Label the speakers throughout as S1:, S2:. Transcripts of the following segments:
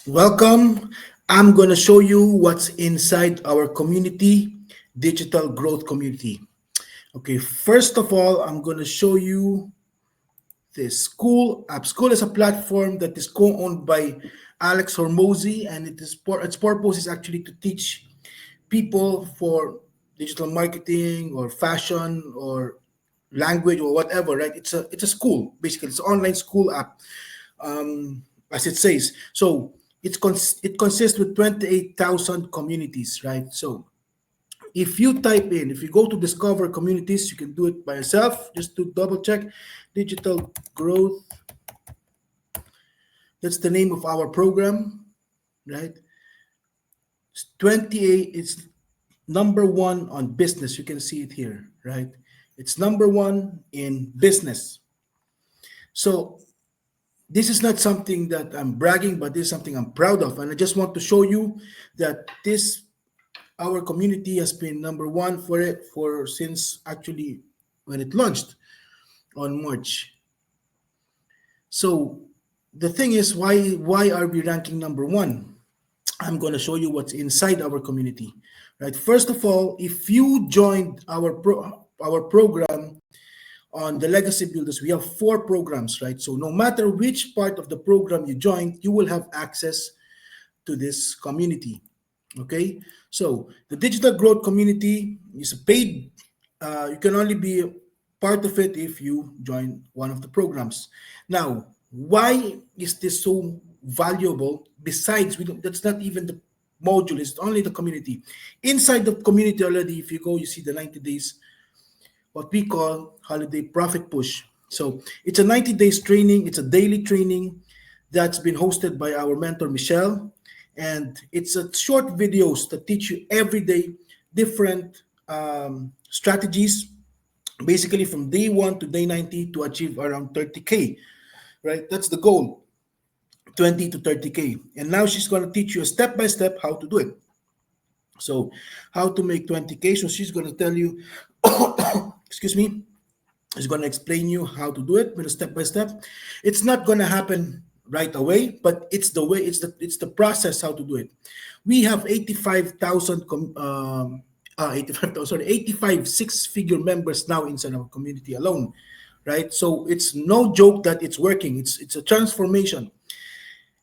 S1: Welcome. I'm going to show you what's inside our community, digital growth community. Okay, first of all, I'm going to show you this school app. School is a platform that is co-owned by Alex Hormozy, and its purpose is actually to teach people for digital marketing or fashion or language or whatever. Right? It's a school basically. It's an online school app, as it says. So it consists with 28,000 communities, right? So if you go to discover communities, you can do it by yourself. Just to double check, digital growth. That's the name of our program, right? It's 28. It's number one on business. You can see it here, right? It's number one in business. So this is not something that I'm bragging, but this is something I'm proud of. And I just want to show you that our community has been number one for it for since actually when it launched on March. So the thing is, why are we ranking number one? I'm going to show you what's inside our community. Right. First of all, if you joined our program on the Legacy Builders, we have four programs, right? So no matter which part of the program you join, you will have access to this community. Okay, so the digital growth community is a paid. You can only be part of it if you join one of the programs. Now, why is this so valuable? Besides, we don't, that's not even the module; it's only the community. Inside the community already, if you go, you see the 90 days, what we call holiday profit push. So it's a 90 days training. It's a daily training that's been hosted by our mentor Michelle, and it's a short videos that teach you every day different strategies, basically from day 1 to day 90 to achieve around 30K, right? That's the goal, 20 to 30K. And now she's going to teach you a step by step how to do it. So how to make 20K. So she's going to tell you excuse me, is going to explain you how to do it with a step by step. It's not going to happen right away, but it's the way, it's the process how to do it. We have 85,000 85,000, sorry, 85 six-figure members now inside our community alone, right? So it's no joke that it's working. It's a transformation.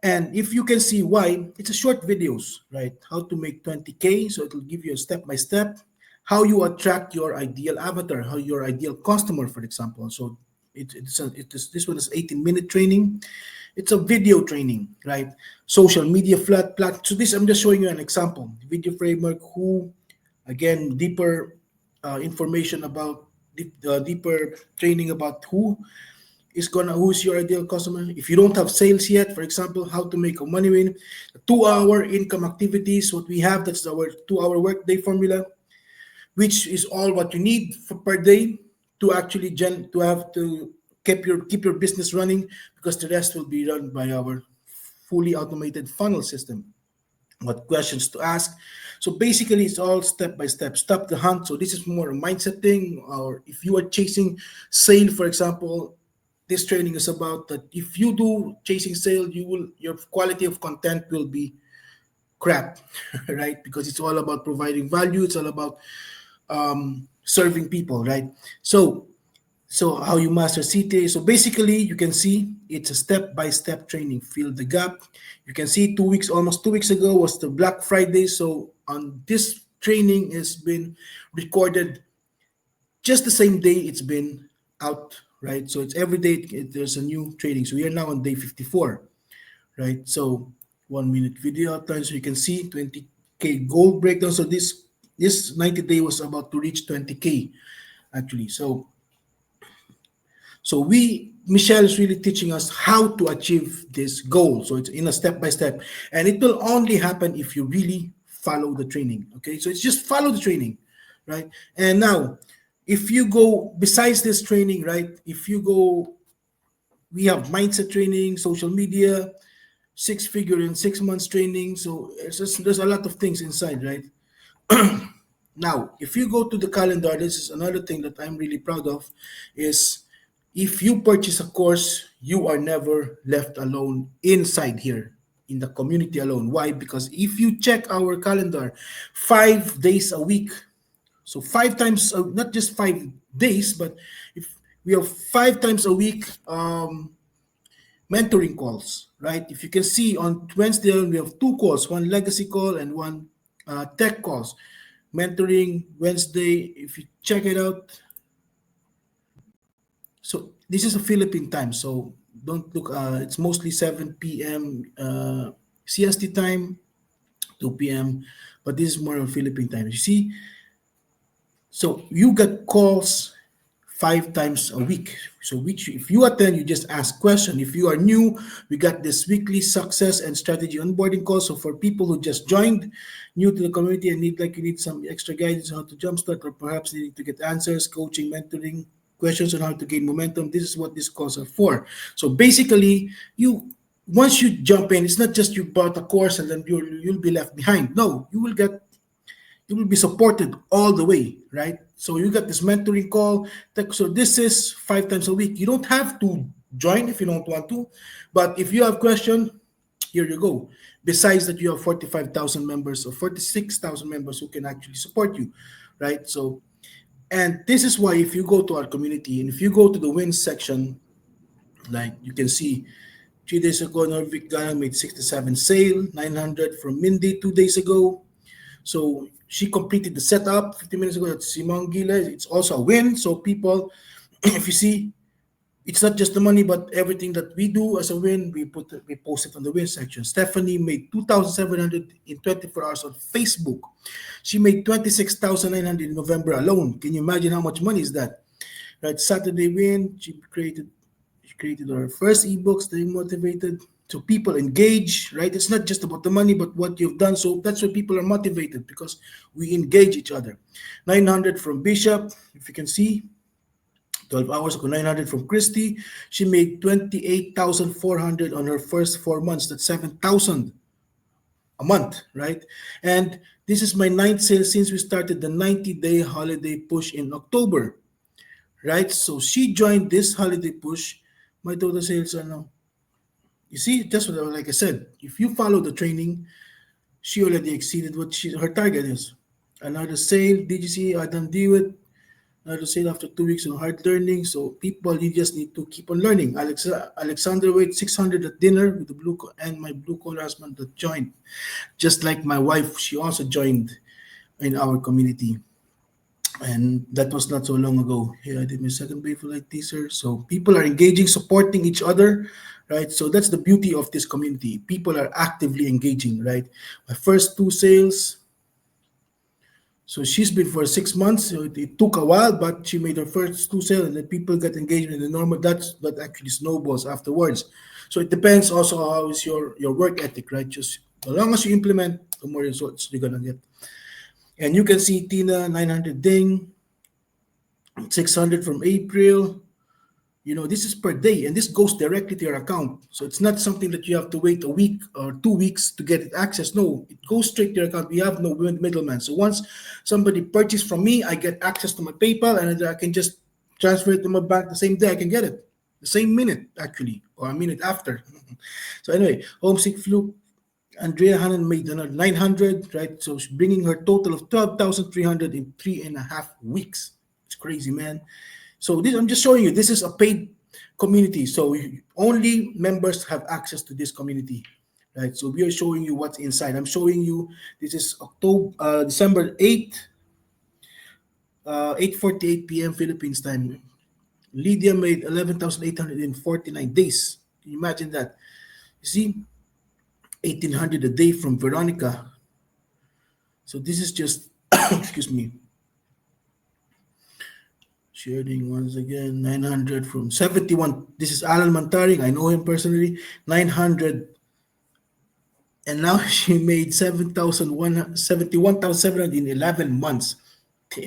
S1: And if you can see why, it's a short videos, right? How to make 20K. So it will give you a step by step, how you attract your ideal avatar, how your ideal customer, for example. So this one is 18-minute training. It's a video training, right? Social media flat. So this, I'm just showing you an example. Video framework, who, again, deeper information about, deeper training about who's your ideal customer. If you don't have sales yet, for example, how to make a money win, 2-hour income activities, what we have, that's our 2-hour workday formula, which is all what you need per day to actually keep your business running, because the rest will be run by our fully automated funnel system. What questions to ask. So basically, it's all step by step. Stop the hunt. So this is more a mindset thing. Or if you are chasing sale, for example, this training is about that. If you do chasing sale, your quality of content will be crap, right? Because it's all about providing value. It's all about serving people, right? So how you master CTA. So basically, you can see it's a step-by-step training. Fill the gap. You can see almost 2 weeks ago was the Black Friday. So on this training has been recorded just the same day it's been out, right? So it's every day there's a new training. So we are now on day 54, right? So 1 minute video outline. So you can see 20K goal breakdown. So this 90 day was about to reach 20K actually. So Michelle is really teaching us how to achieve this goal. So it's in a step by step, and it will only happen if you really follow the training. Okay, so it's just follow the training, right? And now, if you go besides this training, right? If you go, we have mindset training, social media, 6-figure in 6 months training. So there's a lot of things inside, right? Now, if you go to the calendar, this is another thing that I'm really proud of, is if you purchase a course, you are never left alone inside here. in the community alone. Why? Because if you check our calendar, 5 days a week, so 5 times, not just 5 days, but if we have 5 times a week mentoring calls, right? If you can see on Wednesday, we have two calls, one legacy call and one tech calls. Mentoring Wednesday, if you check it out, so this is a Philippine time, so don't look, it's mostly 7 p.m. CST time, 2 p.m., but this is more of Philippine time. You see, so you get calls 5 times a week. So which if you attend, you just ask question. If you are new, we got this weekly success and strategy onboarding call. So for people who just joined, new to the community and you need some extra guidance on how to jumpstart or perhaps needing to get answers, coaching, mentoring, questions on how to gain momentum. This is what these calls are for. So basically, you once you jump in, it's not just you bought a course and then you'll be left behind. No, you will be supported all the way, right? So you got this mentoring call. So this is 5 times a week. You don't have to join if you don't want to, but if you have question, here you go. Besides that, you have 45,000 members or 46,000 members who can actually support you, right? So, and this is why if you go to our community and if you go to the wins section, like you can see 3 days ago, Norvik Gana made 67 sale, 900 from Mindy 2 days ago. So she completed the setup 15 minutes ago. That's Simon Gila. It's also a win. So people, if you see, it's not just the money, but everything that we do as a win, we post it on the win section. Stephanie made 2,700 in 24 hours on Facebook. She made 26,900 in November alone. Can you imagine how much money is that? Right, Saturday win. She created our first ebooks. They motivated. So people engage, right? It's not just about the money, but what you've done. So that's why people are motivated because we engage each other. 900 from Bishop, if you can see, 12 hours ago, 900 from Christy. She made 28,400 on her first 4 months. That's 7,000 a month, right? And this is my ninth sale since we started the 90-day holiday push in October, right? So she joined this holiday push. My total sales are now, you see, just like I said, if you follow the training, she already exceeded what her target is. Another sale, DGC, Adam Dewitt, another sale after 2 weeks of hard learning. So people, you just need to keep on learning. Alexander Wade, 600 at dinner with the and my blue collar husband that joined. Just like my wife, she also joined in our community. And that was not so long ago. Here I did my second Bayful Light teaser. So people are engaging, supporting each other, right? So that's the beauty of this community. People are actively engaging, right? My first two sales. So she's been for 6 months. So it took a while, but she made her first two sales, and then people get engaged in the normal. That actually snowballs afterwards. So it depends also how is your work ethic, right? Just as long as you implement, the more results you're gonna get. And you can see Tina 900 ding, 600 from April. This is per day, and this goes directly to your account. So it's not something that you have to wait a week or 2 weeks to get access. No, it goes straight to your account. We have no middleman. So once somebody purchased from me, I get access to my PayPal, and I can just transfer it to my bank the same day. I can get it the same minute, actually, or a minute after. So anyway, homesick flu. Andrea Hannan made another 900, right? So she's bringing her total of 12,300 in 3.5 weeks. It's crazy, man. So this, I'm just showing you, this is a paid community. So only members have access to this community, right? So we are showing you what's inside. I'm showing you, this is December 8th, 8:48 p.m. Philippines time. Lydia made 11,800 in 49 days. Can you imagine that? You see, 1,800 a day from Veronica. So this is just, excuse me, sharing once again, 900 from 71. This is Alan Mantaring. I know him personally. 900. And now she made 71,700 in 11 months.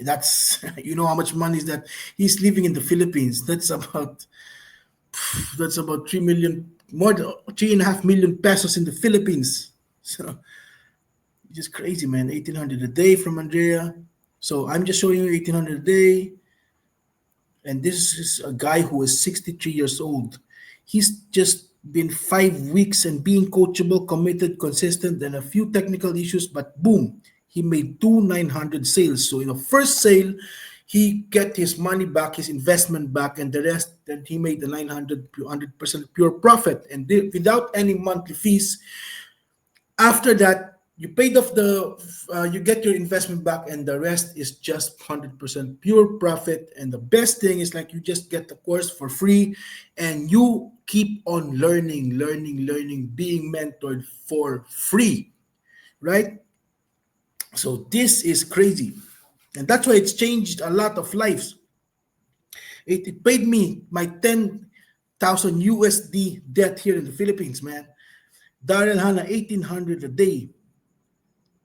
S1: That's, how much money is that? He's living in the Philippines. That's about 3 million, more than 3.5 million pesos in the Philippines. So just crazy, man. 1,800 a day from Andrea. So I'm just showing you 1,800 a day. And this is a guy who is 63 years old. He's just been 5 weeks and being coachable, committed, consistent, and a few technical issues, but boom, he made two 900 sales. So in the first sale, he get his money back, his investment back, and the rest, then he made the 100% pure profit and without any monthly fees. After that, you paid off you get your investment back, and the rest is just 100% pure profit. And the best thing is like you just get the course for free, and you keep on learning, being mentored for free, right? So this is crazy, and that's why it's changed a lot of lives. It paid me my 10,000 USD debt here in the Philippines, man. Daryl Hannah, 1,800 a day.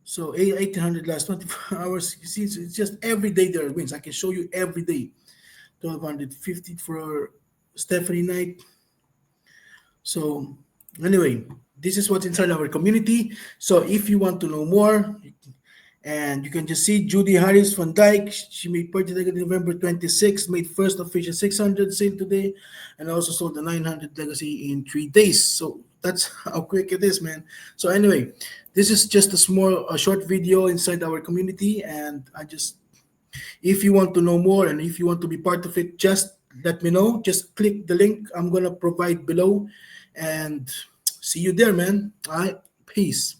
S1: So 1,800 last 24 hours. You see, it's just every day there are wins. I can show you every day. 1,250 for Stephanie Knight. So anyway, this is what's inside our community. So if you want to know more, and you can just see Judy Harris Van Dyke. She made purchase November 26th, made first official 600 sale today, and also sold the 900 legacy in 3 days. So that's how quick it is, man. So anyway, this is just a short video inside our community, and if you want to know more and if you want to be part of it, just let me know. Just click the link I'm gonna provide below, and see you there, man. All right, peace.